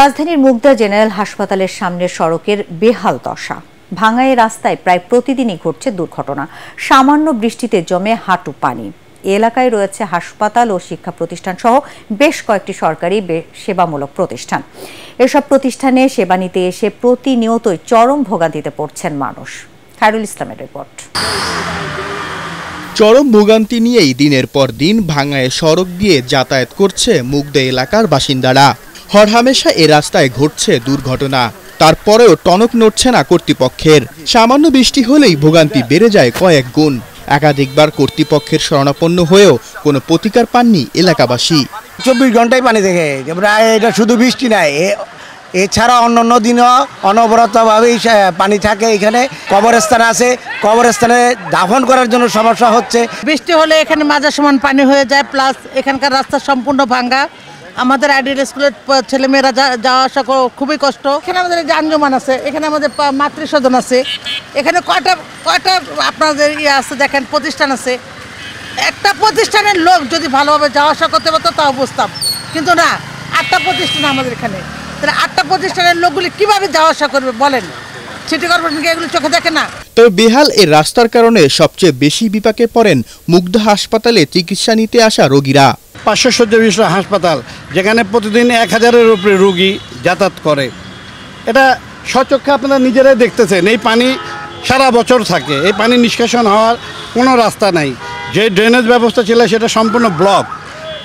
রাজধানীর মুগদা জেনারেল হাসপাতালের সামনের সড়কের বেহাল দশা। ভাঙা এই রাস্তায় প্রায় প্রতিদিনই ঘটছে দুর্ঘটনা। সামান্য বৃষ্টিতে জমে হাঁটু পানি। এলাকায় রয়েছে হাসপাতাল ও শিক্ষা প্রতিষ্ঠান সহ বেশ কয়েকটি সরকারি সেবামূলক প্রতিষ্ঠান। এসব প্রতিষ্ঠানে সেবা নিতে এসে প্রতিনিয়তই চরম ভোগান্তিতে পড়ছেন মানুষ। খায়রুল ইসলামের রিপোর্ট। চরম ভোগান্তি নিয়েই দিনের পর দিন ভাঙা সড়ক দিয়ে যাতায়াত করছে মুগদা এলাকার বাসিন্দারা। হরহামেশা এ রাস্তায় ঘটছে দুর্ঘটনা, তারপরেও টনক নড়ছে না কর্তৃপক্ষের। সামান্য বৃষ্টি হলেই ভোগান্তি বেড়ে যায় কয়েক গুণ। একাধিকবার কর্তৃপক্ষের শরণাপন্ন হয়েও কোনো প্রতিকার পাননি এলাকাবাসী। 24 ঘন্টায় পানি দেখে, এটা শুধু বৃষ্টি নাই, এছাড়া অন্যান্য দিনও অনবরতভাবেই পানি থাকে। এখানে কবরস্থান আছে, কবরস্থানে দাফন করার জন্য সমস্যা হচ্ছে। বৃষ্টি হলে এখানে মাঝে সমান পানি হয়ে যায়, প্লাস এখানকার রাস্তা সম্পূর্ণ ভাঙ্গা। আমাদের আইডিয়াল স্কুলের ছেলেমেয়েরা যাওয়া আসা খুবই কষ্ট। এখানে আমাদের যানজমান আছে, এখানে আমাদের মাতৃস্বজন আছে, এখানে কয়টা আপনাদের আছে দেখেন প্রতিষ্ঠান আছে। একটা প্রতিষ্ঠানের লোক যদি ভালোভাবে যাওয়া আসা করতে পারতো তাও বুঝতাম, কিন্তু না, 8টা প্রতিষ্ঠান আমাদের এখানে। তাহলে 8টা প্রতিষ্ঠানের লোকগুলি কিভাবে যাওয়া আসা করবে বলেন? সিটি কর্পোরেশন এগুলো চোখে দেখে না। তবে বেহাল এই রাস্তার কারণে সবচেয়ে বেশি বিপাকে পড়েন মুগদা হাসপাতালে চিকিৎসা নিতে আসা রোগীরা। 500 শয্যা বিশিষ্ট হাসপাতাল, যেখানে প্রতিদিন 1000-এর উপরে রোগী যাতায়াত করে। এটা স্বচক্ষে আপনারা নিজেরাই দেখতেছেন। এই পানি সারা বছর থাকে, এই পানি নিষ্কাশন হওয়ার কোনো রাস্তা নাই। যে ড্রেনেজ ব্যবস্থা ছিল সেটা সম্পূর্ণ ব্লক।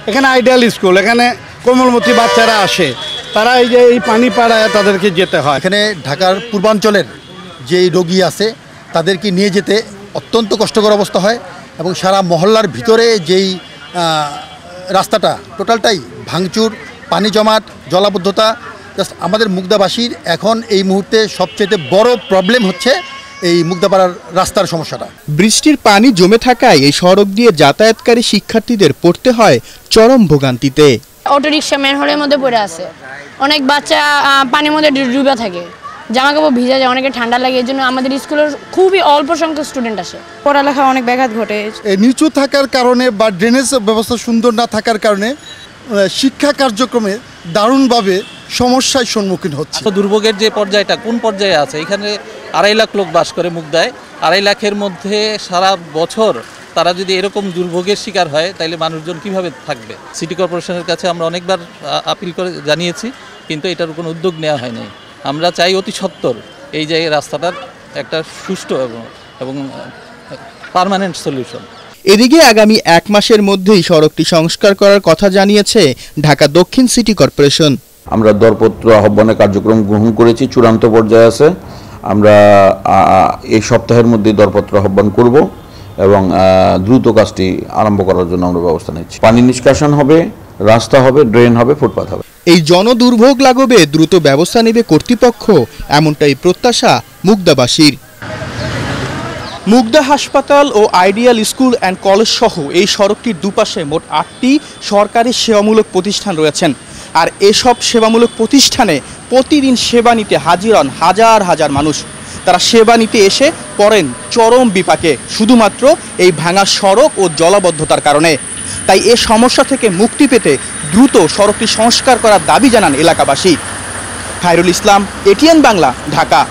এখানে আইডিয়াল স্কুল, এখানে কোমলমতি বাচ্চারা আসে, তারা এই পানি পাড়ায় তাদেরকে যেতে হয়। এখানে ঢাকার পূর্বাঞ্চলের যেই রোগী আছে তাদেরকে নিয়ে যেতে অত্যন্ত কষ্টকর অবস্থা হয়, এবং সারা মহল্লার ভিতরে যেই রাস্তাটা টোটালটাই ভাঙচুর, পানি জমাট, জলাবদ্ধতা। আমাদের মুগদাবাসীর এখন এই মুহূর্তে সবচেয়ে বড় প্রবলেম হচ্ছে এই মুগদাপাড়ার রাস্তার সমস্যাটা। বৃষ্টির পানি জমে থাকায় এই সড়ক দিয়ে যাতায়াতকারী শিক্ষার্থীদের পড়তে হয় চরম ভোগান্তিতে। অটোরিকশা ম্যানহোলের মধ্যে পড়ে আছে, অনেক বাচ্চা পানির মধ্যে ডুবে থাকে, জামা কাপড় ভিজে যায়, অনেকে ঠান্ডা লাগে। এই জন্য আমাদের স্কুলের খুবই অল্প সংখ্যক স্টুডেন্ট আসে, পড়ালেখা অনেক ব্যাঘাত ঘটে। নিচু থাকার কারণে বা ড্রেনেজ ব্যবস্থা সুন্দর না থাকার কারণে শিক্ষা কার্যক্রমে দারুণভাবে সমস্যার সম্মুখীন হচ্ছে। দুর্ভোগের যে পর্যায়টা কোন পর্যায়ে আছে, এখানে 2.5 লাখ লোক বাস করে মুগদায়। 2.5 লাখের মধ্যে সারা বছর তারা যদি এরকম দুর্ভোগের শিকার হয়, তাহলে মানুষজন কিভাবে থাকবে? সিটি কর্পোরেশনের কাছে আমরা অনেকবার আপিল করে জানিয়েছি, কিন্তু এটার কোনো উদ্যোগ নেওয়া হয়নি। আমরা চাই অতি সত্বর এই যে রাস্তাটার একটা সুষ্ঠু এবং পার্মানেন্ট সলিউশন। এদিকে আগামী 1 মাসের মধ্যেই সড়কটি সংস্কার করার কথা জানিয়েছে ঢাকা দক্ষিণ সিটি কর্পোরেশন। আমরা দরপত্র আহ্বানের কার্যক্রম গ্রহণ করেছি, চূড়ান্ত পর্যায়ে আছে। আমরা এই সপ্তাহের মধ্যে দরপত্র আহ্বান করব এবং দ্রুত কাজটি আরম্ভ করার জন্য আমরা ব্যবস্থা নিচ্ছি। পানি নিষ্কাশন হবে, রাস্তা হবে, ড্রেন হবে, ফুটপাথ হবে। এই জনদুর্ভোগ লাঘবে দ্রুত ব্যবস্থা নেবে কর্তৃপক্ষ, এমনটাই প্রত্যাশা মুগদাবাসীর। মুগদা হাসপাতাল ও আইডিয়াল স্কুল অ্যান্ড কলেজ সহ এই সড়কটির দুপাশে মোট 8টি সরকারি সেবামূলক প্রতিষ্ঠান রয়েছেন। আর এসব সেবামূলক প্রতিষ্ঠানে প্রতিদিন সেবা নিতে হাজির হন হাজার হাজার মানুষ। তারা সেবা নিতে এসে পড়েন চরম বিপাকে শুধুমাত্র এই ভাঙা সড়ক ও জলাবদ্ধতার কারণে। তাই এ সমস্যা থেকে মুক্তি পেতে দ্রুত সড়কটি সংস্কার করার দাবি জানান এলাকাবাসী। খায়রুল ইসলাম, এটিএন বাংলা, ঢাকা।